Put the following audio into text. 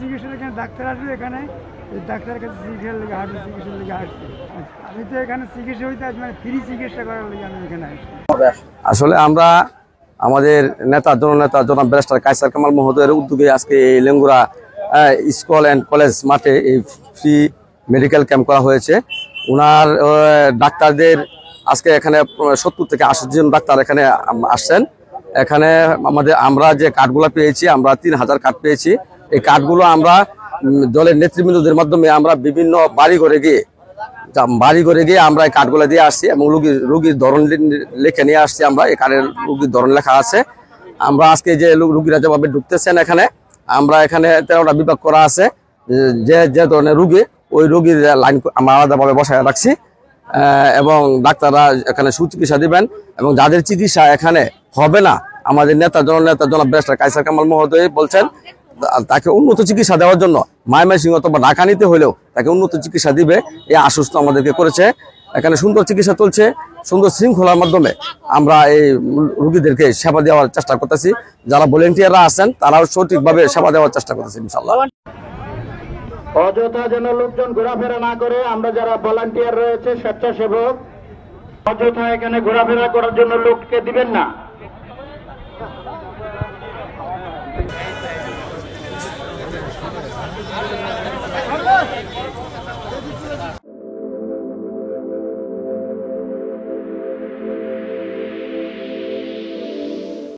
চিকিৎসার এখানে ডাক্তার আসবে, এখানে এই ডাক্তারের কাছে চিকিৎসার লেগে হাঁটবে, চিকিৎসার লেগে আসছে। আমি তো এখানে চিকিৎসা হইতে আসি, মানে ফ্রি চিকিৎসা করার লেগে আমি এখানে আসছি। আসলে আমরা আমাদের নেতা জননেতা জনাব ব্যারিস্টার কায়সার কামাল মহোদয়ের উদ্যোগে আজকে এই লেঙ্গুরা স্কুল অ্যান্ড কলেজ মাঠে এই ফ্রি মেডিকেল ক্যাম্প করা হয়েছে। ওনার ডাক্তারদের আজকে এখানে 70 থেকে 80 জন ডাক্তার এখানে আসছেন। এখানে আমরা যে কার্ডগুলো পেয়েছি, আমরা 3000 কার্ড পেয়েছি। এই কার্ডগুলো আমরা দলের নেতৃবৃন্দদের মাধ্যমে আমরা বিভিন্ন বাড়ি ঘরে গিয়ে আমরা এই কার্ডগুলো দিয়ে আসছি এবং রুগীর ধরন লিখে নিয়ে আসছি। আমরা এই কার্ডের রুগীর ধরন লেখা আছে। আমরা আজকে যে রুগীরা যেভাবে ঢুকতেছেন এখানে, আমরা এখানে 13টা বিভাগ করা আছে। যে ধরনের রুগী, ওই রুগীর লাইন আমরা আলাদাভাবে বসায় রাখছি এবং ডাক্তাররা এখানে সুচিকিৎসা দিবেন। এবং যাদের চিকিৎসা এখানে হবে না, আমাদের জননেতা জনাব ব্যারিস্টার কায়সার কামাল মহোদয় বলছেন তাকে উন্নত চিকিৎসা দেওয়ার জন্য ময়মনসিংহ অথবা ঢাকা নিতে হলেও তাকে উন্নত চিকিৎসা দিবে, এই আশ্বস্ত আমাদেরকে করেছে। এখানে সুন্দর চিকিৎসা চলছে, সুন্দর শৃঙ্খলার মাধ্যমে আমরা এই রোগীদেরকে সেবা দেওয়ার চেষ্টা করতেছি। যারা ভলেন্টিয়াররা আছেন তারাও সঠিকভাবে সেবা দেওয়ার চেষ্টা করতেছি ইনশাআল্লাহ। অযথা যেন লোকজন ঘোরাফেরা না করে, আমরা যারা ভলান্টিয়ার রয়েছে, স্বেচ্ছাসেবক, অযথা এখানে ঘোরাফেরা করার জন্য লোককে দিবেন না।